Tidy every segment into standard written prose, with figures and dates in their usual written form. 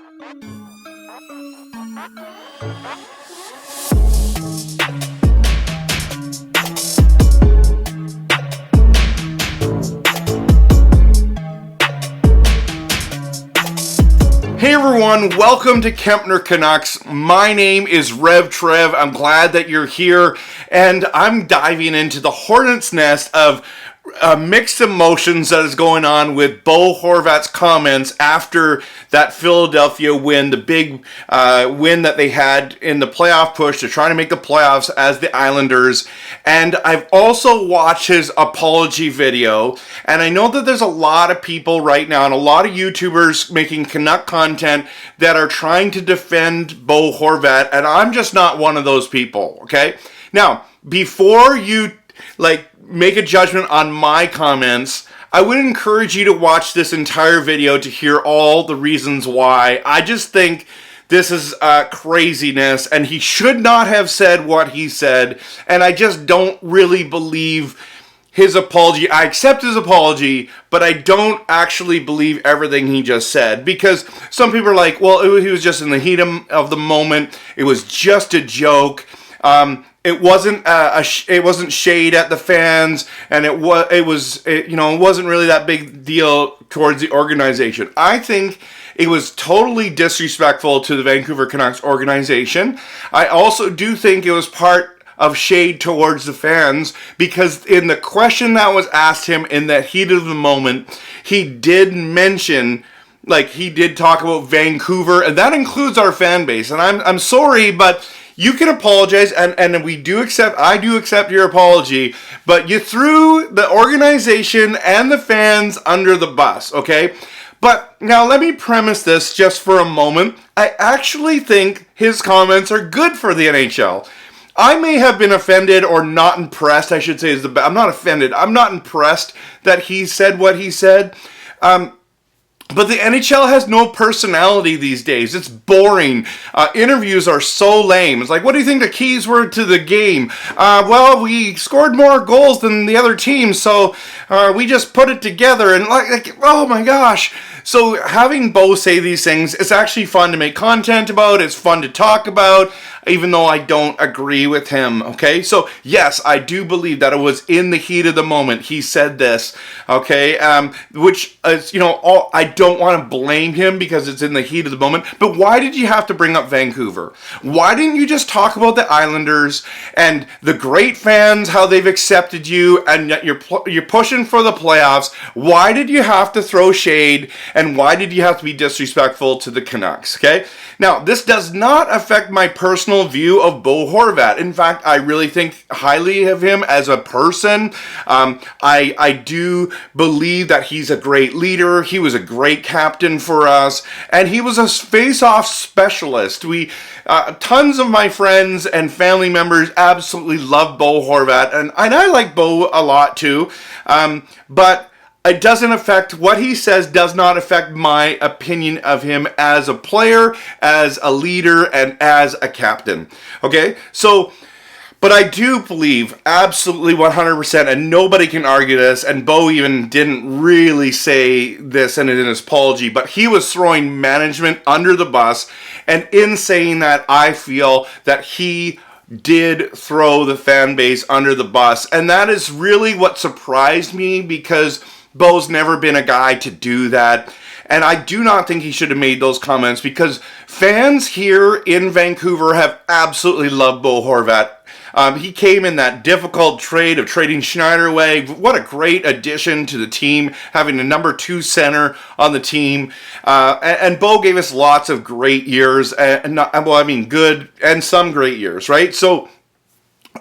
Hey everyone, welcome to Kempner Canucks. My name is Rev Trev. I'm glad that you're here, and I'm diving into the hornet's nest of mixed emotions that is going on with Bo Horvat's comments after that Philadelphia win, the big win that they had in the playoff push to try to make the playoffs as the Islanders. And I've also watched his apology video, and I know that there's a lot of people right now and a lot of YouTubers making Canuck content that are trying to defend Bo Horvat, and I'm just not one of those people, okay? Now, before you make a judgment on my comments, I would encourage you to watch this entire video to hear all the reasons why. I just think this is craziness, and he should not have said what he said, and I just don't really believe his apology. I accept his apology, but I don't actually believe everything he just said, because some people are like, well, he was just in the heat of the moment. It was just a joke. It wasn't shade at the fans, and it wasn't really that big deal towards the organization. I think it was totally disrespectful to the Vancouver Canucks organization. I also do think it was part of shade towards the fans, because in the question that was asked him in the heat of the moment, he did mention, he did talk about Vancouver, and that includes our fan base. And I'm sorry, but you can apologize, and I do accept your apology, but you threw the organization and the fans under the bus, okay? But now let me premise this just for a moment. I actually think his comments are good for the NHL. I may have been offended or not impressed, I should say, I'm not offended. I'm not impressed that he said what he said. But the NHL has no personality these days. It's boring. Interviews are so lame. It's like, what do you think the keys were to the game? Well, we scored more goals than the other team, so we just put it together. And oh my gosh. So having Bo say these things, it's actually fun to make content about. It's fun to talk about, even though I don't agree with him, okay? So, yes, I do believe that it was in the heat of the moment he said this, okay? Which is, I don't want to blame him because it's in the heat of the moment, but why did you have to bring up Vancouver? Why didn't you just talk about the Islanders and the great fans, how they've accepted you, and yet you're pushing for the playoffs? Why did you have to throw shade, and why did you have to be disrespectful to the Canucks, okay? Now, this does not affect my personal view of Bo Horvat. In fact, I really think highly of him as a person. I do believe that he's a great leader. He was a great captain for us, and he was a face-off specialist. Tons of my friends and family members absolutely love Bo Horvat, and I like Bo a lot too, but it doesn't affect, what he says does not affect my opinion of him as a player, as a leader, and as a captain. Okay? So, but I do believe absolutely 100%, and nobody can argue this, and Bo even didn't really say this in his apology, but he was throwing management under the bus, and in saying that, I feel that he did throw the fan base under the bus, and that is really what surprised me, because Bo's never been a guy to do that, and I do not think he should have made those comments, because fans here in Vancouver have absolutely loved Bo Horvat. He came in that difficult trade of trading Schneider away. What a great addition to the team, having a number 2 center on the team. And Bo gave us lots of great years, good and some great years, right? So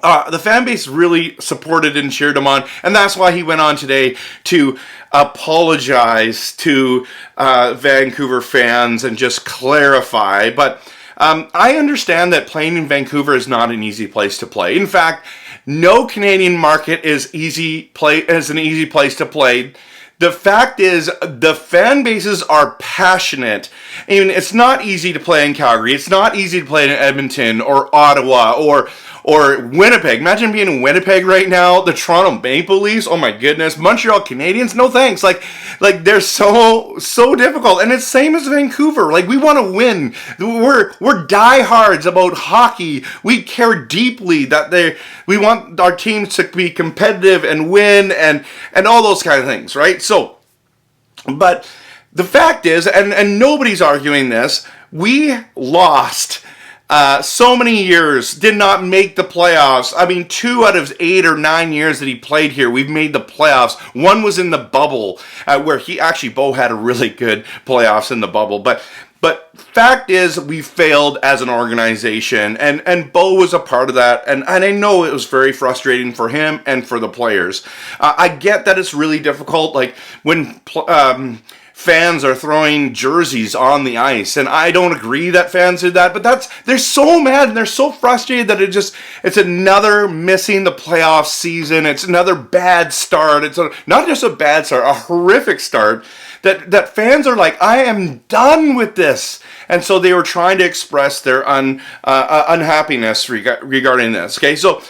the fan base really supported and cheered him on, and that's why he went on today to apologize to Vancouver fans and just clarify. But I understand that playing in Vancouver is not an easy place to play. In fact, no Canadian market is an easy place to play. The fact is, the fan bases are passionate. I mean, it's not easy to play in Calgary. It's not easy to play in Edmonton or Ottawa or or Winnipeg. Imagine being in Winnipeg right now. The Toronto Maple Leafs. Oh my goodness. Montreal Canadiens. No thanks. Like they're so difficult. And it's same as Vancouver. Like we want to win. We're diehards about hockey. We care deeply that we want our teams to be competitive and win and all those kind of things, right? So, but the fact is, and nobody's arguing this, we lost so many years, did not make the playoffs. I mean, 2 out of 8 or 9 years that he played here, we've made the playoffs. One was in the bubble, where Bo had a really good playoffs in the bubble. But fact is, we failed as an organization, and Bo was a part of that, and I know it was very frustrating for him and for the players. I get that it's really difficult, like when fans are throwing jerseys on the ice, and I don't agree that fans did that, but they're so mad and they're so frustrated that it's another missing the playoff season. It's another bad start. It's not just a bad start, a horrific start that fans are like, I am done with this. And so they were trying to express their unhappiness regarding this. Okay, so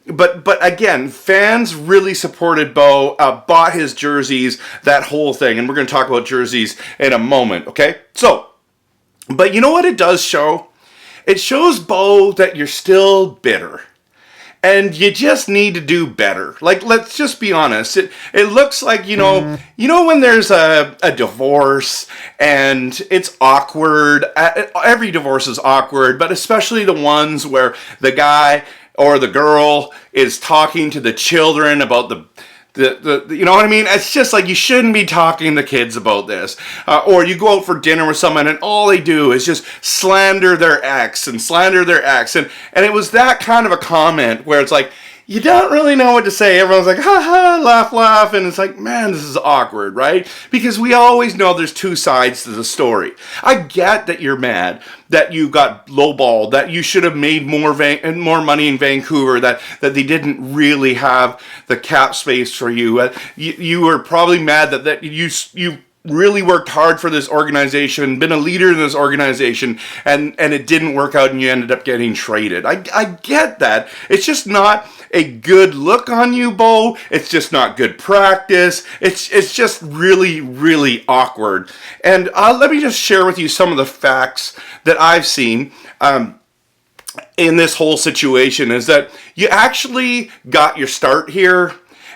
But again, fans really supported Bo, bought his jerseys, that whole thing. And we're going to talk about jerseys in a moment, okay? So, but you know what it does show? It shows, Bo, that you're still bitter. And you just need to do better. Like, let's just be honest. It looks like, you know when there's a divorce and it's awkward. Every divorce is awkward, but especially the ones where the guy or the girl is talking to the children about the you know what I mean? It's just like, you shouldn't be talking to kids about this. Or you go out for dinner with someone and all they do is just slander their ex. And it was that kind of a comment where it's like, you don't really know what to say. Everyone's like, ha ha, laugh. And it's like, man, this is awkward, right? Because we always know there's 2 sides to the story. I get that you're mad, that you got lowballed, that you should have made more money in Vancouver, that they didn't really have the cap space for you. You were probably mad that you really worked hard for this organization, been a leader in this organization, and it didn't work out and you ended up getting traded. I get that. It's just not a good look on you, Bo. It's just not good practice. It's just really, really awkward. And let me just share with you some of the facts that I've seen in this whole situation, is that you actually got your start here.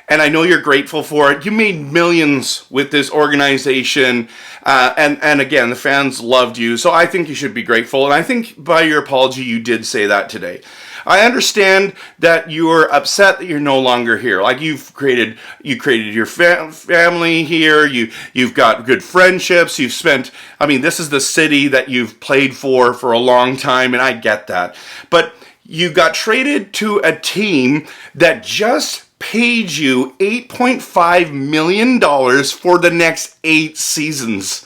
And I know you're grateful for it. You made millions with this organization. And again, the fans loved you. So I think you should be grateful. And I think by your apology, you did say that today. I understand that you are upset that you're no longer here. Like you created your family here. You've got good friendships. This is the city that you've played for a long time. And I get that. But you got traded to a team that just paid you $8.5 million for the next 8 seasons.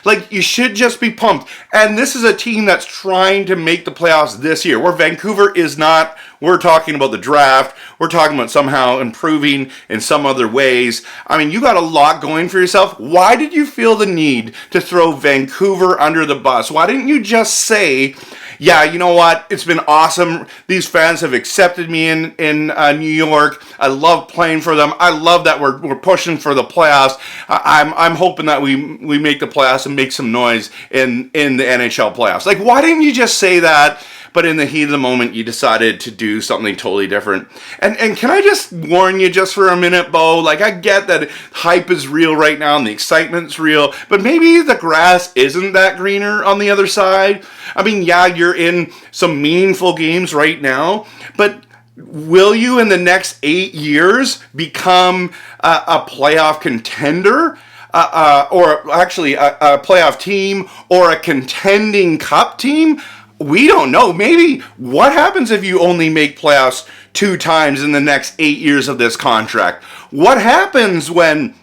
Like, you should just be pumped. And this is a team that's trying to make the playoffs this year, where Vancouver is not. We're talking about the draft. We're talking about somehow improving in some other ways. I mean, you got a lot going for yourself. Why did you feel the need to throw Vancouver under the bus? Why didn't you just say, yeah, you know what? It's been awesome. These fans have accepted me in New York. I love playing for them. I love that we're pushing for the playoffs. I'm hoping that we make the playoffs and make some noise in the NHL playoffs. Like, why didn't you just say that? But in the heat of the moment, you decided to do something totally different. And can I just warn you just for a minute, Bo? Like, I get that hype is real right now and the excitement's real, but maybe the grass isn't that greener on the other side. I mean, yeah, you're in some meaningful games right now, but will you in the next 8 years become a playoff contender? Or actually a playoff team or a contending cup team? We don't know. Maybe what happens if you only make playoffs 2 times in the next 8 years of this contract? What happens when,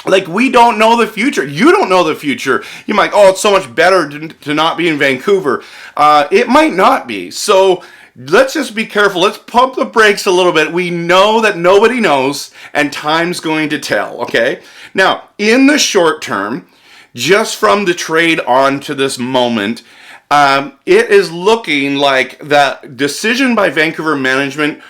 like, we don't know the future? You don't know the future. You might, it's so much better to not be in Vancouver. It might not be. So let's just be careful. Let's pump the brakes a little bit. We know that nobody knows, and time's going to tell, okay? Now, in the short term, just from the trade on to this moment, It is looking like that decision by Vancouver management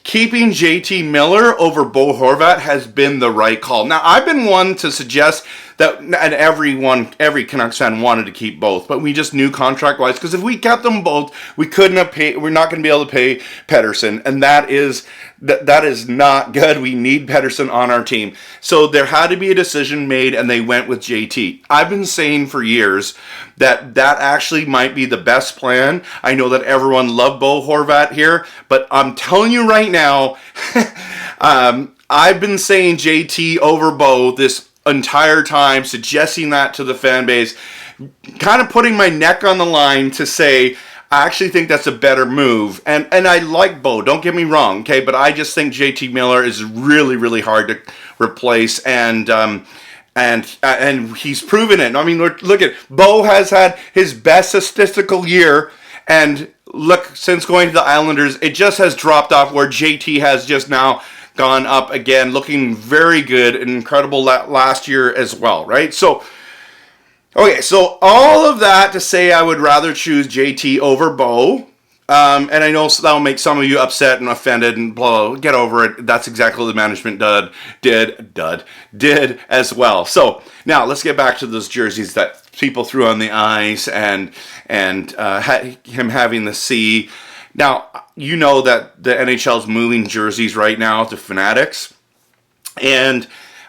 keeping JT Miller over Bo Horvat has been the right call. Now, I've been one to suggest that, and every Canucks fan wanted to keep both, but we just knew contract-wise, because if we kept them both, we couldn't have paid, we're not going to be able to pay Pettersson, and that is not good. We need Pettersson on our team. So there had to be a decision made, and they went with JT. I've been saying for years that actually might be the best plan. I know that everyone loved Bo Horvat here, but I'm telling you right now, I've been saying JT over Bo this entire time, suggesting that to the fan base, kind of putting my neck on the line to say, I actually think that's a better move. And I like Bo, don't get me wrong, okay? But I just think JT Miller is really, really hard to replace, and he's proven it. I mean, look at, Bo has had his best statistical year, and look, since going to the Islanders, it just has dropped off, where JT has just now gone up again, looking very good and incredible last year as well, right? So, okay, so all of that to say I would rather choose JT over Bo. And I know that'll make some of you upset and offended and blah, blah, get over it. That's exactly what the management did as well. So now let's get back to those jerseys that people threw on the ice and him having the C. Now, you know that the NHL's moving jerseys right now to Fanatics. And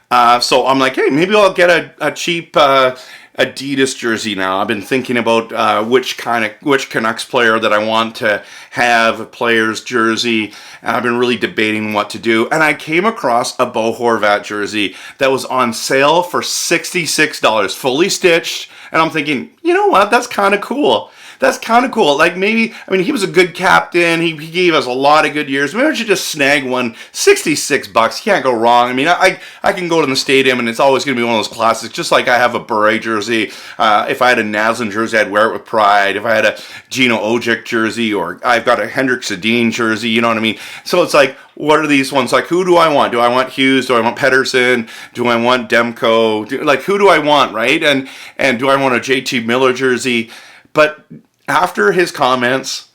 so I'm like, hey, maybe I'll get a cheap Adidas jersey now. I've been thinking about which Canucks player that I want to have a player's jersey, and I've been really debating what to do. And I came across a Bo Horvat jersey that was on sale for $66, fully stitched. And I'm thinking, you know what? That's kind of cool. That's kind of cool. Like, maybe, I mean, he was a good captain. He gave us a lot of good years. Maybe I should just snag one. $66. Can't go wrong. I mean, I can go to the stadium, and it's always going to be one of those classics. Just like I have a Bure jersey. If I had a Naslin jersey, I'd wear it with pride. If I had a Gino Ojic jersey, or I've got a Henrik Sedin jersey, you know what I mean? So it's like, what are these ones? Like, who do I want? Do I want Hughes? Do I want Pettersson? Do I want Demko? Who do I want, right? And do I want a JT Miller jersey? But after his comments,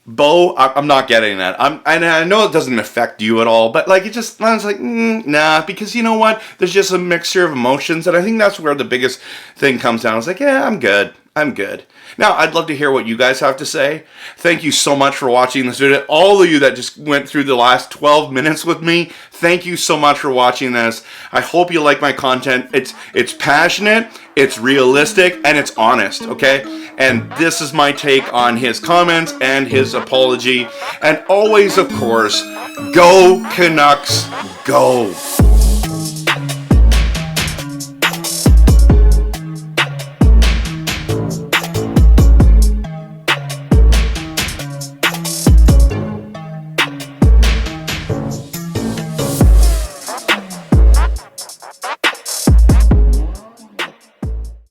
Bo, I'm not getting that. And I know it doesn't affect you at all, but like, I was like, nah, because you know what? There's just a mixture of emotions, and I think that's where the biggest thing comes down. I was like, yeah, I'm good. Now, I'd love to hear what you guys have to say. Thank you so much for watching this video. All of you that just went through the last 12 minutes with me, thank you so much for watching this. I hope you like my content. It's passionate, it's realistic, and it's honest, okay? And this is my take on his comments and his apology. And always, of course, go Canucks, go!